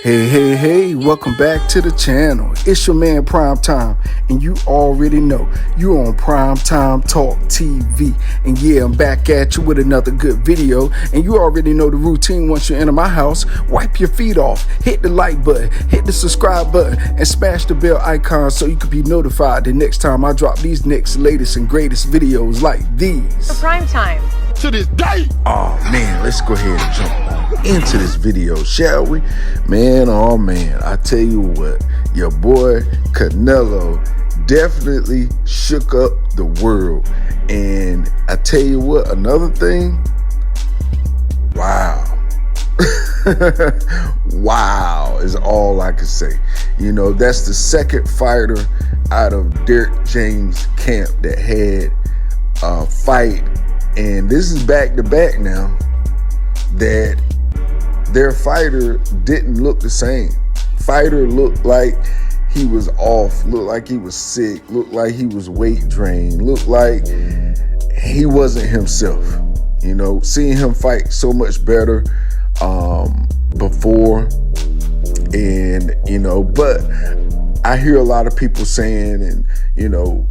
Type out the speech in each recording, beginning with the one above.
Hey, welcome back to the channel. It's your man Prime Time, and you already know you on PrimeTime Talk TV. And yeah, I'm back at you with another good video, and you already know the routine. Once you enter my house, wipe your feet off, hit the like button, hit the subscribe button, and smash the bell icon so you can be notified the next time I drop these next latest and greatest videos like these. For Prime Time. To this day. Oh man, let's go ahead and jump into this video, shall we? Man, oh man, I tell you what, your boy Canelo definitely shook up the world. And I tell you what, another thing, wow. Wow is all I can say. You know, that's the second fighter out of Derek James' camp that had a fight. And this is back to back now that their fighter didn't look the same. Fighter looked like he was off, looked like he was sick, looked like he was weight drained, looked like he wasn't himself. You know, seeing him fight so much better before, and you know, but I hear a lot of people saying, and you know,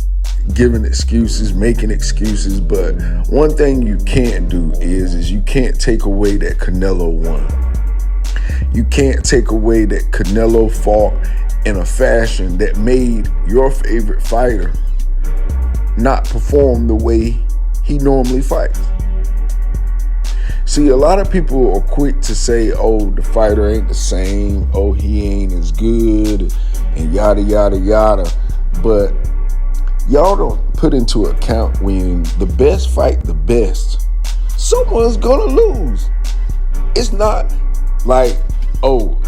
giving excuses, making excuses, but one thing you can't do is you can't take away that Canelo won. You can't take away that Canelo fought in a fashion that made your favorite fighter not perform the way he normally fights. See, a lot of people are quick to say, oh, the fighter ain't the same, oh, he ain't as good, and yada, yada, yada. But y'all don't put into account when the best fight the best, someone's gonna lose. It's not like, oh,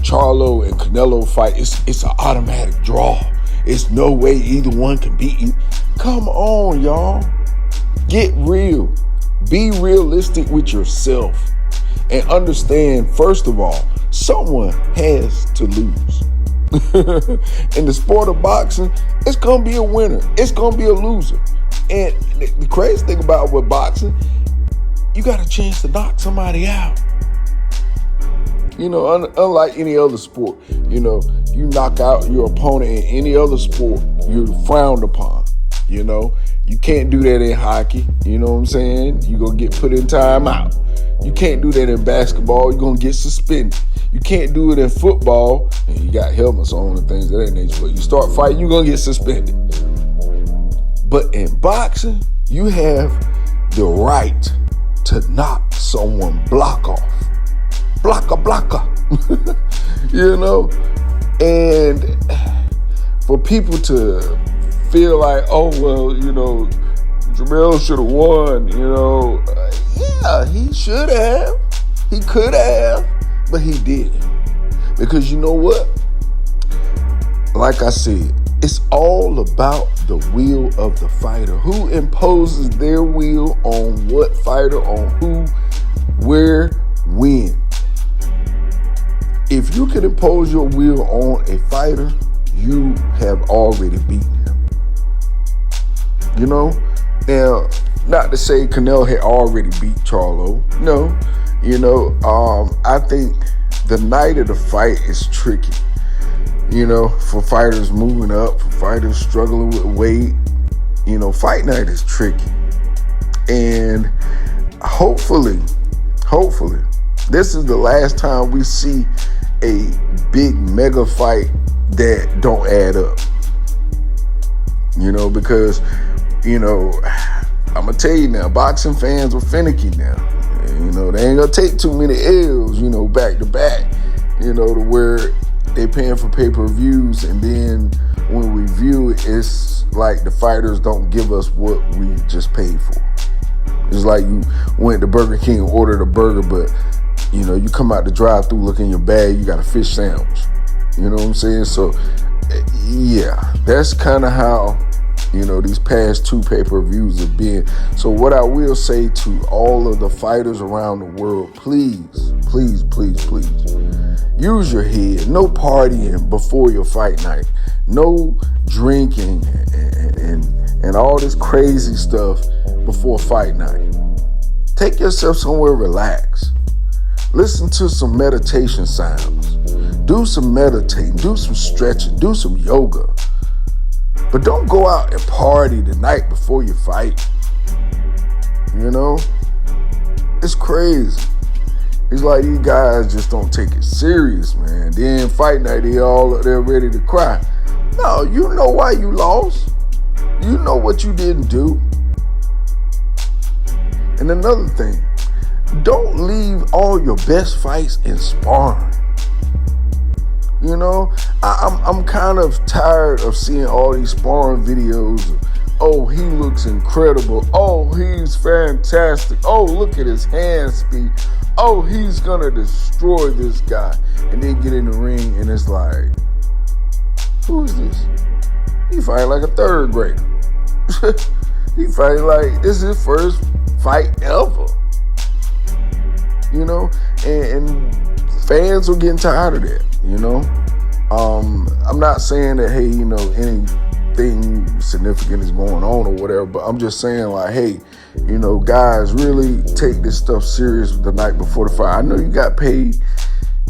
Charlo and Canelo fight, it's an automatic draw. It's no way either one can beat you. Come on, y'all. Get real. Be realistic with yourself and understand, first of all, someone has to lose. In the sport of boxing, it's gonna be a winner, it's gonna be a loser. And the crazy thing about with boxing, you got a chance to knock somebody out. You know, unlike any other sport, you know, you knock out your opponent in any other sport, you're frowned upon. You know, you can't do that in hockey. You know what I'm saying? You're gonna get put in timeout. You can't do that in basketball. You're gonna get suspended. You can't do it in football, and you got helmets on and things of that nature. But you start fighting, you're gonna get suspended. But in boxing, you have the right to knock someone block off. Blocker. You know? And for people to feel like, oh, well, you know, Jamel should have won, you know. Yeah, he should have. He could have, but he didn't. Because you know what? Like I said, it's all about the will of the fighter. Who imposes their will on what fighter, on who, where, when. If you can impose your will on a fighter, you have already beaten him. You know? Now, not to say Canelo had already beat Charlo. No. You know, I think the night of the fight is tricky. You know, for fighters moving up, for fighters struggling with weight. You know, fight night is tricky. And hopefully, this is the last time we see a big mega fight that don't add up. You know, because, you know, I'm gonna tell you now, boxing fans are finicky now. You know, they ain't gonna take too many L's, you know, back to back, you know, to where they paying for pay-per-views, and then when we view it, it's like the fighters don't give us what we just paid for. It's like you went to Burger King and ordered a burger, but you know, you come out the drive-thru, look in your bag, you got a fish sandwich. You know what I'm saying? So, yeah, that's kind of how, you know, these past two pay-per-views have been. So what I will say to all of the fighters around the world, please, use your head. No partying before your fight night. No drinking and all this crazy stuff before fight night. Take yourself somewhere relaxed. Listen to some meditation sounds. Do some meditating, do some stretching, do some yoga. But don't go out and party the night before you fight. You know? It's crazy. It's like these guys just don't take it serious, man. Then fight night, they're ready to cry. No, you know why you lost. You know what you didn't do. And another thing, don't leave all your best fights in sparring. You know, I'm kind of tired of seeing all these sparring videos. Oh, he looks incredible. Oh, he's fantastic. Oh, look at his hand speed. Oh, he's gonna destroy this guy. And then get in the ring and it's like, who is this? He fighting like a third grader. He fighting like this is his first fight ever. You know, and fans are getting tired of that, you know. I'm not saying that, hey, you know, anything significant is going on or whatever, but I'm just saying, like, hey, you know, guys, really take this stuff serious the night before the fight. I know you got paid,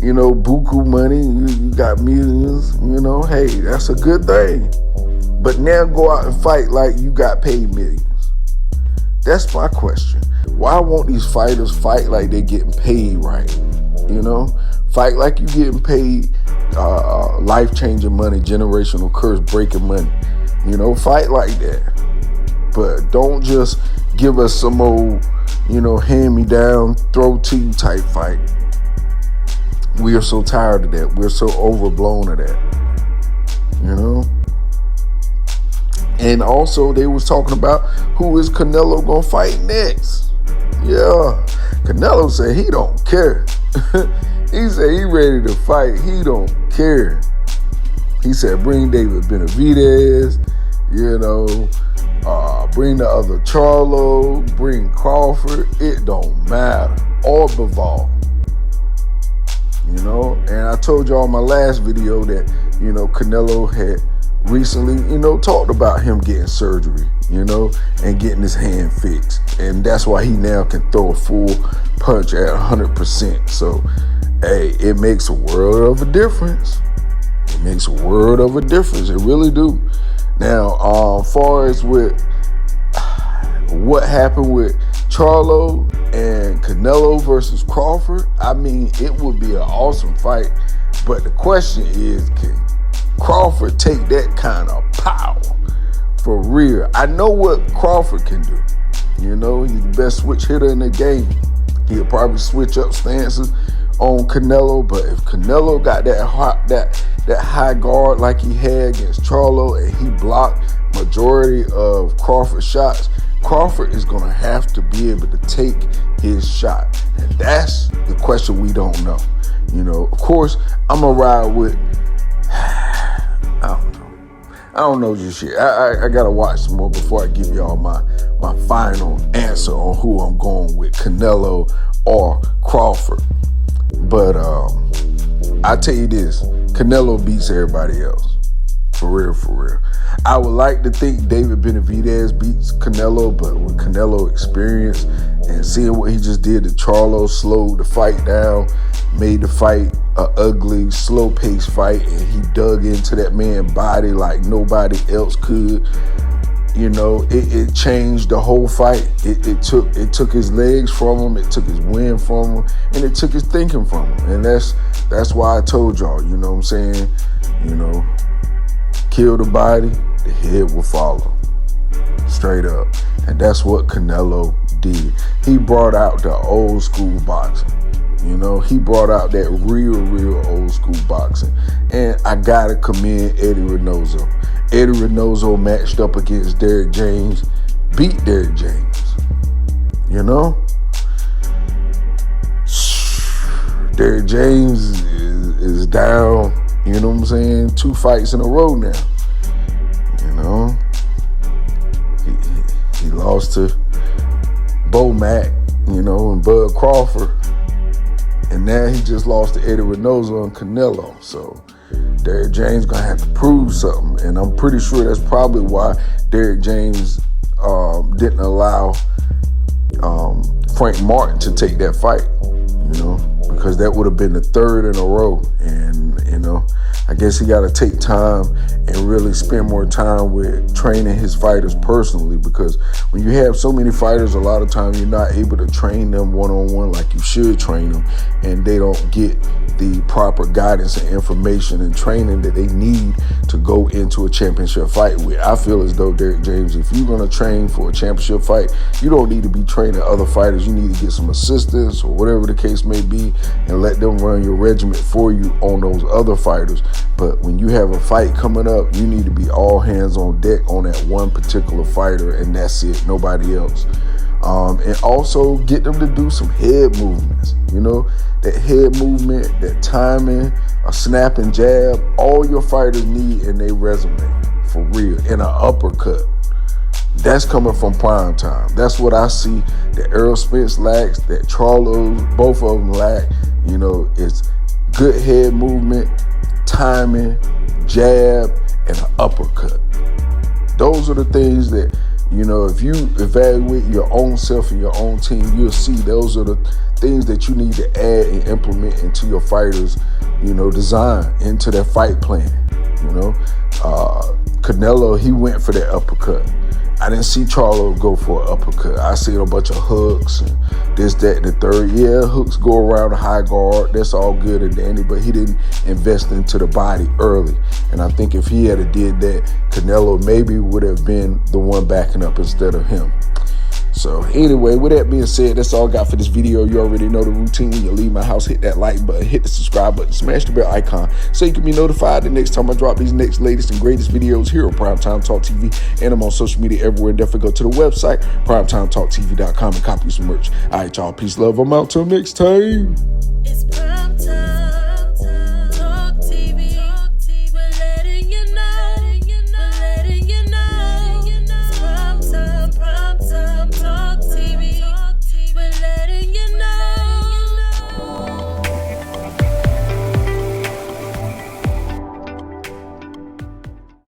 you know, buku money, you got millions, you know, hey, that's a good thing. But now go out and fight like you got paid millions. That's my question. Why won't these fighters fight like they're getting paid right? You know, fight like you getting paid life-changing money, generational curse-breaking money. You know, fight like that. But don't just give us some old, you know, hand-me-down, throw-to-you type fight. We are so tired of that. We're so overblown of that. You know? And also, they was talking about who is Canelo gonna fight next. Yeah, Canelo said he don't care. He said he ready to fight. He don't care. He said bring David Benavidez, you know, bring the other Charlo, bring Crawford. It don't matter. Or Bivol. You know, and I told y'all in my last video that, you know, Canelo had recently, you know, talked about him getting surgery, you know, and getting his hand fixed. And that's why he now can throw a full punch at 100%. So, hey, it makes a world of a difference. It makes a world of a difference. It really do. Now, far as with what happened with Charlo and Canelo versus Crawford, I mean, it would be an awesome fight. But the question is, can Crawford take that kind of power for real? I know what Crawford can do. You know, he's the best switch hitter in the game. He'll probably switch up stances on Canelo, but if Canelo got that high guard like he had against Charlo and he blocked majority of Crawford's shots, Crawford is going to have to be able to take his shot. And that's the question we don't know. You know, of course, I'm going to ride with, I don't know just yet. I got to watch some more before I give y'all my final answer on who I'm going with, Canelo or Crawford. But I tell you this, Canelo beats everybody else. For real, for real. I would like to think David Benavidez beats Canelo, but with Canelo experience and seeing what he just did to Charlo, slowed the fight down, made the fight a ugly, slow-paced fight, and he dug into that man's body like nobody else could. You know, it changed the whole fight. It took his legs from him, it took his wind from him, and it took his thinking from him. And that's why I told y'all, you know what I'm saying? You know, kill the body, the head will follow. Straight up. And that's what Canelo did. He brought out the old school boxing. You know, he brought out that real old school boxing. And I gotta commend Eddie Reynoso. Eddie Reynoso matched up against Derrick James, beat Derrick James. You know? Derrick James is down, you know what I'm saying, 2 fights in a row now. You know? He lost to Bo Mack, you know, and Bud Crawford. And now he just lost to Eddie Reynoso and Canelo. So Derrick James gonna have to prove something. And I'm pretty sure that's probably why Derrick James didn't allow Frank Martin to take that fight, because that would have been the third in a row. And, I guess he got to take time and really spend more time with training his fighters personally, because when you have so many fighters, a lot of times you're not able to train them one-on-one like you should train them, and they don't get the proper guidance and information and training that they need to go into a championship fight with. I feel as though, Derrick James, if you're going to train for a championship fight, you don't need to be training other fighters. You need to get some assistance or whatever the case may be and let them run your regiment for you on those other fighters. But when you have a fight coming up, you need to be all hands on deck on that one particular fighter, and that's it, nobody else. And also get them to do some head movements, that head movement, that timing, a snap and jab, all your fighters need in their resume, for real, and an uppercut. That's coming from Prime Time. That's what I see that Errol Spence lacks, that Charlo, both of them lack. It's good head movement, timing, jab, and an uppercut. Those are the things that, if you evaluate your own self and your own team, you'll see those are the things that you need to add and implement into your fighters, design, into their fight plan. Canelo, he went for that uppercut. I didn't see Charlo go for an uppercut. I seen a bunch of hooks and this, that, and the third. Yeah, hooks go around the high guard. That's all good and dandy, but he didn't invest into the body early. And I think if he had did that, Canelo maybe would have been the one backing up instead of him. So anyway, with that being said, that's all I got for this video. You already know the routine. When you leave my house, hit that like button, hit the subscribe button, smash the bell icon so you can be notified the next time I drop these next latest and greatest videos here on Primetime Talk TV. And I'm on social media everywhere. Definitely go to the website, PrimeTimeTalkTV.com, and copy some merch. All right, y'all. Peace, love. I'm out till next time. It's Prime Time.